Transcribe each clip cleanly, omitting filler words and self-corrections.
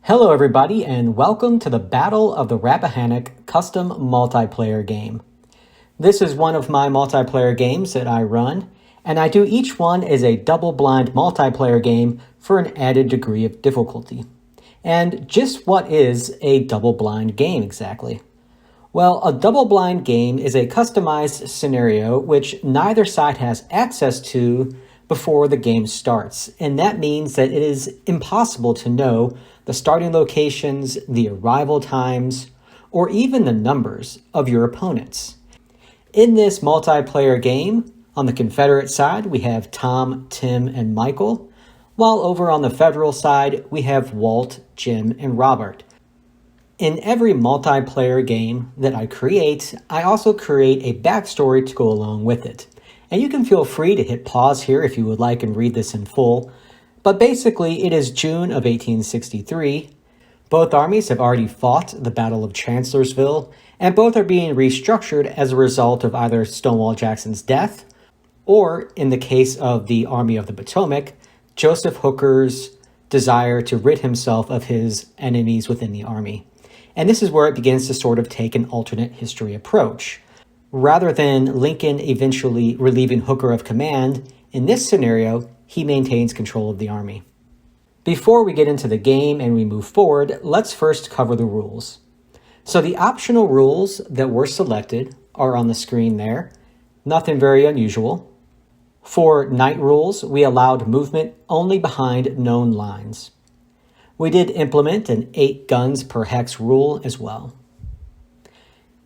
Hello everybody and welcome to the Battle of the Rappahannock custom multiplayer game. This is one of my multiplayer games that I run, and I do each one as a double-blind multiplayer game for an added degree of difficulty. And just what is a double-blind game exactly? Well, a double-blind game is a customized scenario which neither side has access to before the game starts, and that means that it is impossible to know the starting locations, the arrival times, or even the numbers of your opponents. In this multiplayer game, on the Confederate side, we have Tom, Tim, and Michael, while over on the Federal side, we have Walt, Jim, and Robert. In every multiplayer game that I create, I also create a backstory to go along with it. And you can feel free to hit pause here if you would like and read this in full. But basically, it is June of 1863. Both armies have already fought the Battle of Chancellorsville, and both are being restructured as a result of either Stonewall Jackson's death, or in the case of the Army of the Potomac, Joseph Hooker's desire to rid himself of his enemies within the army. And this is where it begins to sort of take an alternate history approach. Rather than Lincoln eventually relieving Hooker of command, in this scenario, he maintains control of the army. Before we get into the game and we move forward, let's first cover the rules. So the optional rules that were selected are on the screen there. Nothing very unusual. For night rules, we allowed movement only behind known lines. We did implement an 8 guns per hex rule as well.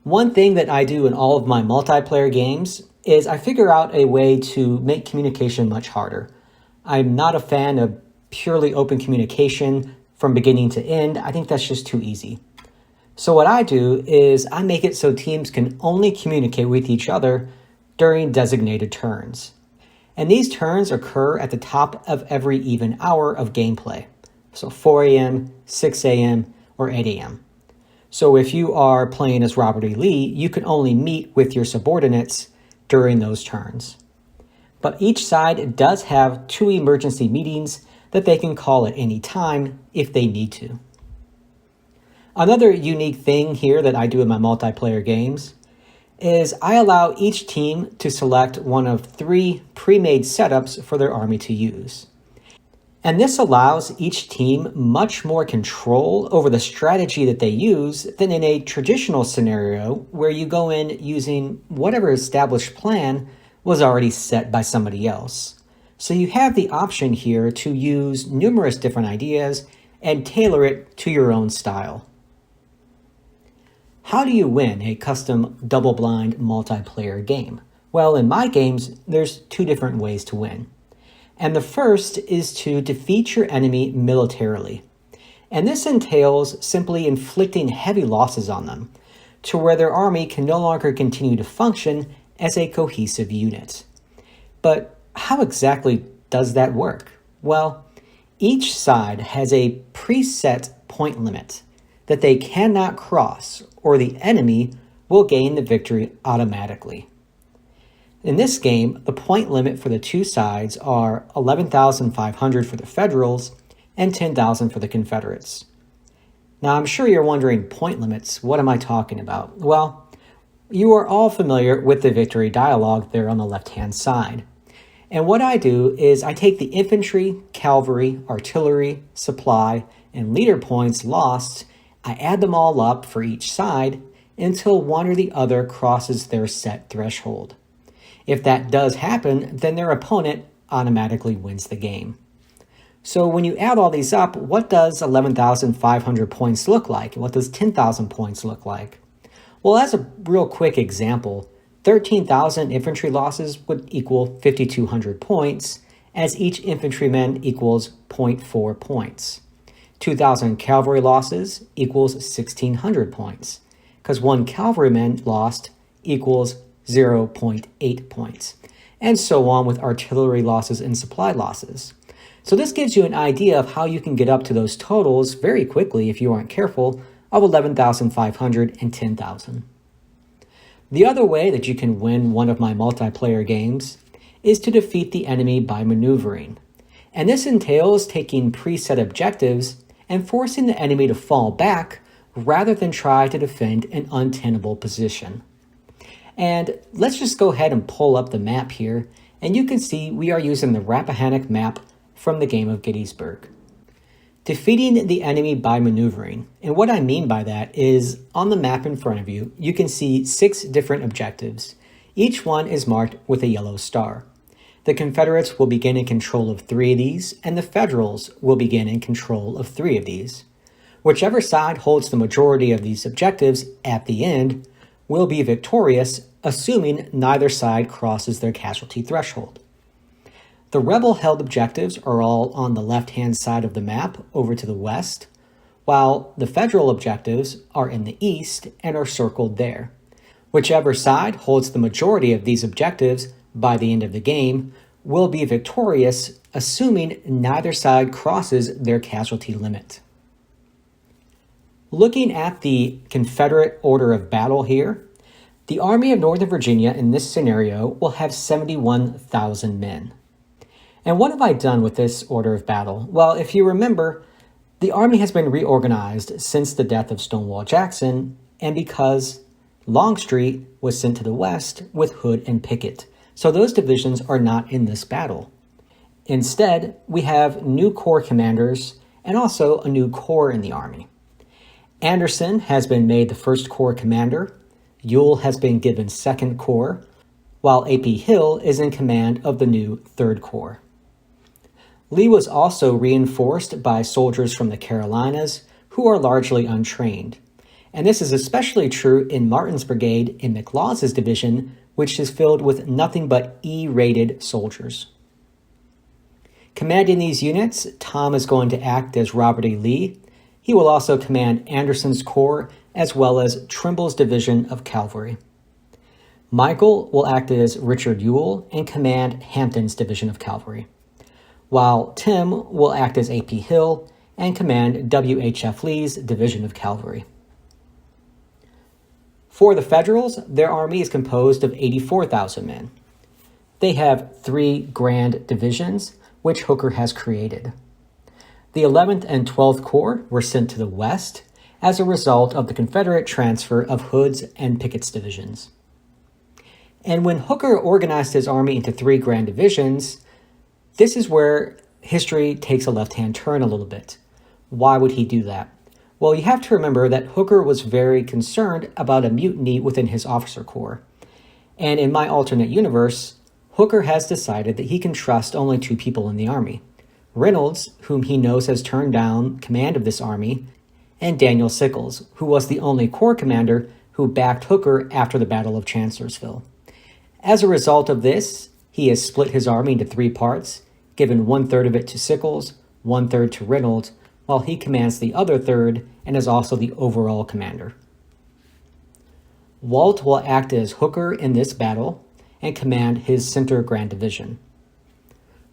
One thing that I do in all of my multiplayer games is I figure out a way to make communication much harder. I'm not a fan of purely open communication from beginning to end. I think that's just too easy. So what I do is I make it so teams can only communicate with each other during designated turns. And these turns occur at the top of every even hour of gameplay. So 4 a.m., 6 a.m., or 8 a.m. So if you are playing as Robert E. Lee, you can only meet with your subordinates during those turns. But each side does have 2 emergency meetings that they can call at any time if they need to. Another unique thing here that I do in my multiplayer games is I allow each team to select one of 3 pre-made setups for their army to use. And this allows each team much more control over the strategy that they use than in a traditional scenario where you go in using whatever established plan was already set by somebody else. So you have the option here to use numerous different ideas and tailor it to your own style. How do you win a custom double-blind multiplayer game? Well, in my games, there's 2 different ways to win. And the first is to defeat your enemy militarily. And this entails simply inflicting heavy losses on them to where their army can no longer continue to function as a cohesive unit. But how exactly does that work? Well, each side has a preset point limit that they cannot cross, or the enemy will gain the victory automatically. In this game, the point limit for the 2 sides are 11,500 for the Federals and 10,000 for the Confederates. Now, I'm sure you're wondering, point limits, what am I talking about? Well, you are all familiar with the victory dialogue there on the left-hand side. And what I do is I take the infantry, cavalry, artillery, supply, and leader points lost, I add them all up for each side until one or the other crosses their set threshold. If that does happen, then their opponent automatically wins the game. So when you add all these up, what does 11,500 points look like? What does 10,000 points look like? Well, as a real quick example, 13,000 infantry losses would equal 5,200 points, as each infantryman equals 0.4 points. 2,000 cavalry losses equals 1,600 points, because 1 cavalryman lost equals 0.8 points, and so on with artillery losses and supply losses. So this gives you an idea of how you can get up to those totals very quickly if you aren't careful of 11,500 and 10,000. The other way that you can win one of my multiplayer games is to defeat the enemy by maneuvering. And this entails taking preset objectives and forcing the enemy to fall back rather than try to defend an untenable position. And let's just go ahead and pull up the map here, and you can see we are using the Rappahannock map from the game of Gettysburg. Defeating the enemy by maneuvering, and what I mean by that is on the map in front of you, you can see 6 different objectives. Each one is marked with a yellow star. The Confederates will begin in control of 3 of these, and the Federals will begin in control of 3 of these. Whichever side holds the majority of these objectives at the end will be victorious, assuming neither side crosses their casualty threshold. The rebel-held objectives are all on the left-hand side of the map over to the west, while the Federal objectives are in the east and are circled there. Whichever side holds the majority of these objectives by the end of the game will be victorious, assuming neither side crosses their casualty limit. Looking at the Confederate order of battle here, the Army of Northern Virginia in this scenario will have 71,000 men. And what have I done with this order of battle? Well, if you remember, the Army has been reorganized since the death of Stonewall Jackson, and because Longstreet was sent to the west with Hood and Pickett. So those divisions are not in this battle. Instead, we have new corps commanders and also a new corps in the Army. Anderson has been made the 1st Corps commander, Ewell has been given 2nd Corps, while A.P. Hill is in command of the new 3rd Corps. Lee was also reinforced by soldiers from the Carolinas who are largely untrained. And this is especially true in Martin's brigade in McLaws's division, which is filled with nothing but E-rated soldiers. Commanding these units, Tom is going to act as Robert E. Lee. He will also command Anderson's corps as well as Trimble's division of cavalry. Michael will act as Richard Ewell and command Hampton's division of cavalry, while Tim will act as A.P. Hill and command W.H.F. Lee's division of cavalry. For the Federals, their army is composed of 84,000 men. They have 3 grand divisions, which Hooker has created. The 11th and 12th Corps were sent to the west as a result of the Confederate transfer of Hood's and Pickett's divisions. And when Hooker organized his army into 3 grand divisions, this is where history takes a left-hand turn a little bit. Why would he do that? Well, you have to remember that Hooker was very concerned about a mutiny within his officer corps. And in my alternate universe, Hooker has decided that he can trust only 2 people in the army. Reynolds, whom he knows has turned down command of this army, and Daniel Sickles, who was the only corps commander who backed Hooker after the Battle of Chancellorsville. As a result of this, he has split his army into 3 parts, given 1/3 of it to Sickles, 1/3 to Reynolds, while he commands the other third and is also the overall commander. Walt will act as Hooker in this battle and command his center grand division.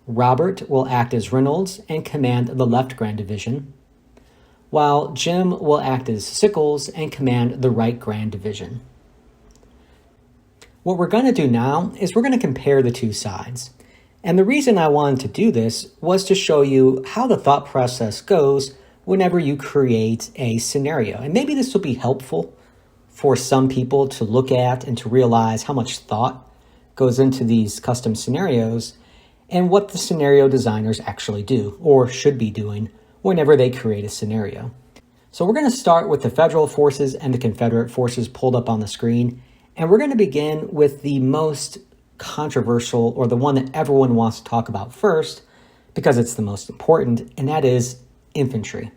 Robert will act as Reynolds and command the left grand division, while Jim will act as Sickles and command the right grand division. What we're going to do now is we're going to compare the 2 sides. And the reason I wanted to do this was to show you how the thought process goes whenever you create a scenario. And maybe this will be helpful for some people to look at and to realize how much thought goes into these custom scenarios and what the scenario designers actually do or should be doing whenever they create a scenario. So we're going to start with the Federal forces and the Confederate forces pulled up on the screen. And we're going to begin with the most controversial, or the one that everyone wants to talk about first, because it's the most important, and that is infantry.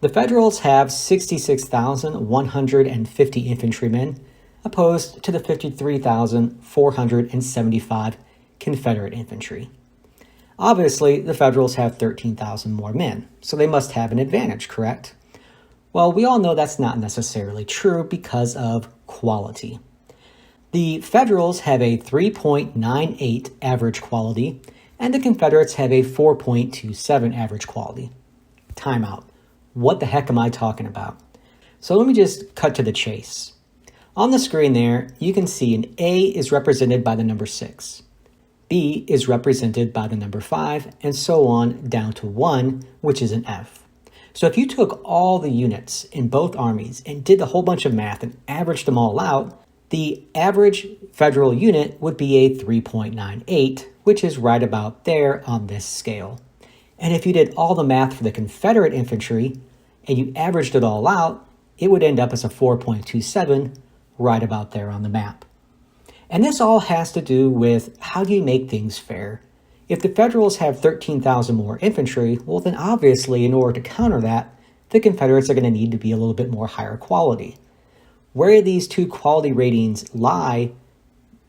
The Federals have 66,150 infantrymen, opposed to the 53,475 Confederate infantry. Obviously, the Federals have 13,000 more men, so they must have an advantage, correct? Well, we all know that's not necessarily true because of quality. The Federals have a 3.98 average quality, and the Confederates have a 4.27 average quality. Timeout. What the heck am I talking about? So let me just cut to the chase. On the screen there, you can see an A is represented by the number 6. B is represented by the number 5, and so on down to 1, which is an F. So if you took all the units in both armies and did a whole bunch of math and averaged them all out, the average federal unit would be a 3.98, which is right about there on this scale. And if you did all the math for the Confederate infantry and you averaged it all out, it would end up as a 4.27, right about there on the map. And this all has to do with how do you make things fair. If the Federals have 13,000 more infantry, well then obviously in order to counter that, the Confederates are going to need to be a little bit more higher quality. Where these two quality ratings lie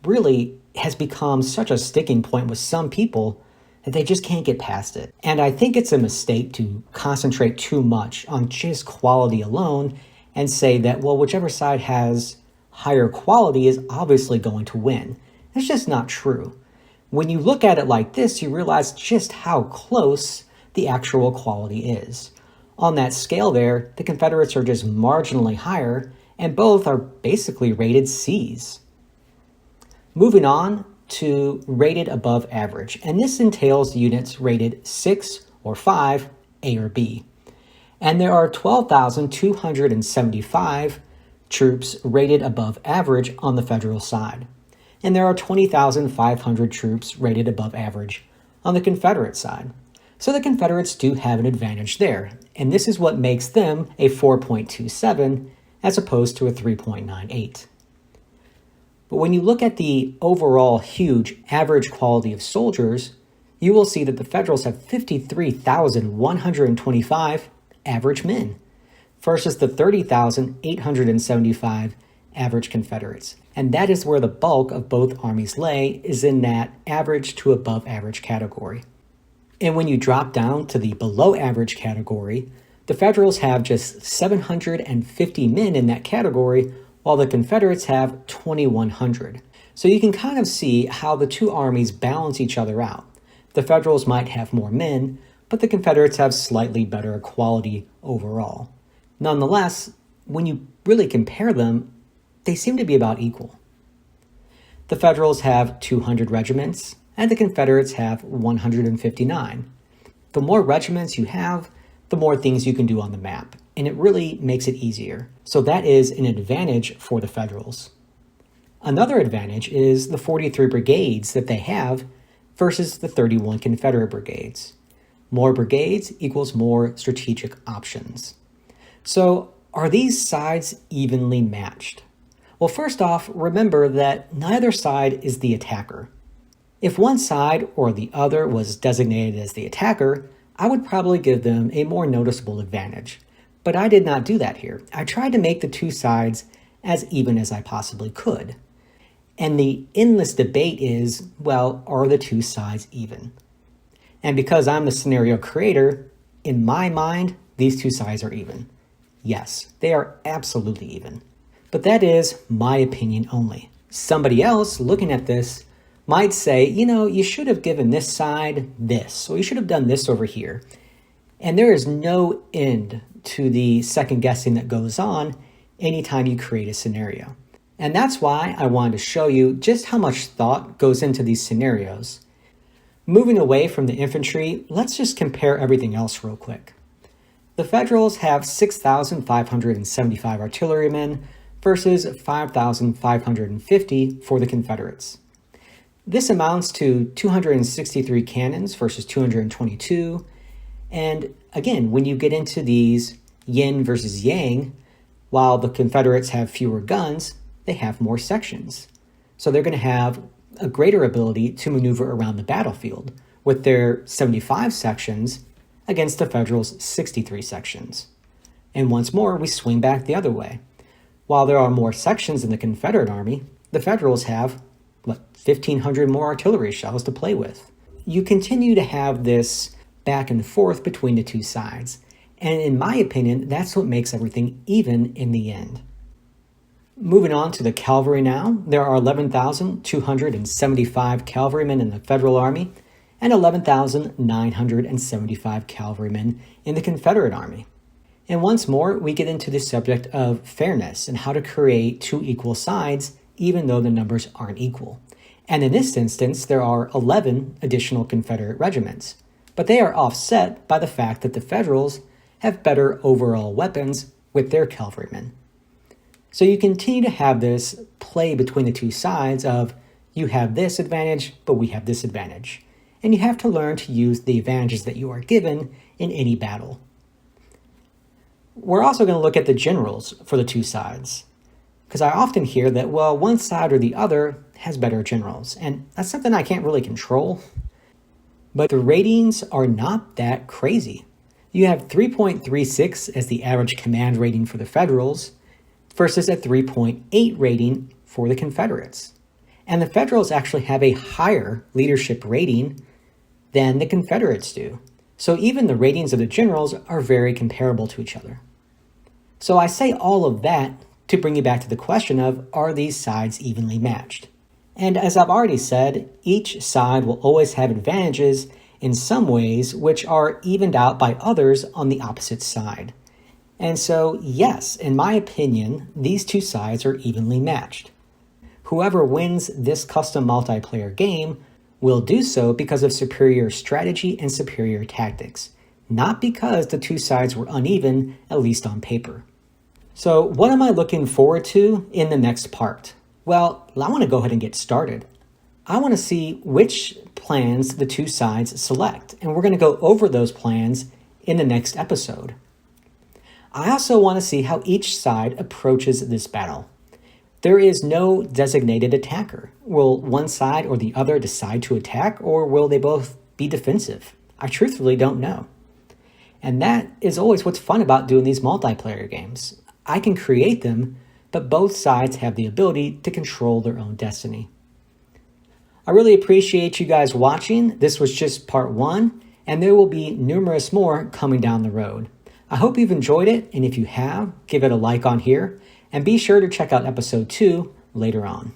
really has become such a sticking point with some people that they just can't get past it. And I think it's a mistake to concentrate too much on just quality alone and say that, well, whichever side has higher quality is obviously going to win. That's just not true. When you look at it like this, you realize just how close the actual quality is. On that scale there, the Confederates are just marginally higher, and both are basically rated Cs. Moving on to rated above average, and this entails units rated 6 or 5, A or B. And there are 12,275 troops rated above average on the Federal side. And there are 20,500 troops rated above average on the Confederate side. So the Confederates do have an advantage there, and this is what makes them a 4.27 as opposed to a 3.98. But when you look at the overall huge average quality of soldiers, you will see that the Federals have 53,125 average men versus the 30,875 average Confederates. And that is where the bulk of both armies lay, is in that average to above average category. And when you drop down to the below average category, the Federals have just 750 men in that category, while the Confederates have 2,100. So you can kind of see how the two armies balance each other out. The Federals might have more men, but the Confederates have slightly better quality overall. Nonetheless, when you really compare them, they seem to be about equal. The Federals have 200 regiments, and the Confederates have 159. The more regiments you have, the more things you can do on the map, and it really makes it easier. So that is an advantage for the Federals. Another advantage is the 43 brigades that they have versus the 31 Confederate brigades. More brigades equals more strategic options. So are these sides evenly matched? Well, first off, remember that neither side is the attacker. If one side or the other was designated as the attacker, I would probably give them a more noticeable advantage. But I did not do that here. I tried to make the two sides as even as I possibly could. And the endless debate is, well, are the two sides even? And because I'm the scenario creator, in my mind, these two sides are even. Yes, they are absolutely even. But that is my opinion only. Somebody else looking at this might say, you should have given this side this, or you should have done this over here. And there is no end to the second guessing that goes on anytime you create a scenario. And that's why I wanted to show you just how much thought goes into these scenarios. Moving away from the infantry, let's just compare everything else real quick. The Federals have 6,575 artillerymen versus 5,550 for the Confederates. This amounts to 263 cannons versus 222. And again, when you get into these yin versus yang, while the Confederates have fewer guns, they have more sections. So they're going to have a greater ability to maneuver around the battlefield with their 75 sections against the Federals' 63 sections. And once more, we swing back the other way. While there are more sections in the Confederate Army, the Federals have 1,500 more artillery shells to play with. You continue to have this back and forth between the two sides, and in my opinion, that's what makes everything even in the end. Moving on to the cavalry now, there are 11,275 cavalrymen in the Federal Army and 11,975 cavalrymen in the Confederate Army. And once more, we get into the subject of fairness and how to create two equal sides even though the numbers aren't equal. And in this instance, there are 11 additional Confederate regiments, but they are offset by the fact that the Federals have better overall weapons with their cavalrymen. So you continue to have this play between the two sides of you have this advantage, but we have this advantage. And you have to learn to use the advantages that you are given in any battle. We're also going to look at the generals for the two sides, because I often hear that, well, one side or the other has better generals, and that's something I can't really control. But the ratings are not that crazy. You have 3.36 as the average command rating for the Federals versus a 3.8 rating for the Confederates. And the Federals actually have a higher leadership rating than the Confederates do. So even the ratings of the generals are very comparable to each other. So I say all of that to bring you back to the question of, are these sides evenly matched? And as I've already said, each side will always have advantages in some ways which are evened out by others on the opposite side. And so, yes, in my opinion, these two sides are evenly matched. Whoever wins this custom multiplayer game will do so because of superior strategy and superior tactics, not because the two sides were uneven, at least on paper. So what am I looking forward to in the next part? Well, I want to go ahead and get started. I want to see which plans the two sides select, and we're going to go over those plans in the next episode. I also want to see how each side approaches this battle. There is no designated attacker. Will one side or the other decide to attack, or will they both be defensive? I truthfully don't know. And that is always what's fun about doing these multiplayer games. I can create them, but both sides have the ability to control their own destiny. I really appreciate you guys watching. This was just part 1, and there will be numerous more coming down the road. I hope you've enjoyed it, and if you have, give it a like on here, and be sure to check out episode 2 later on.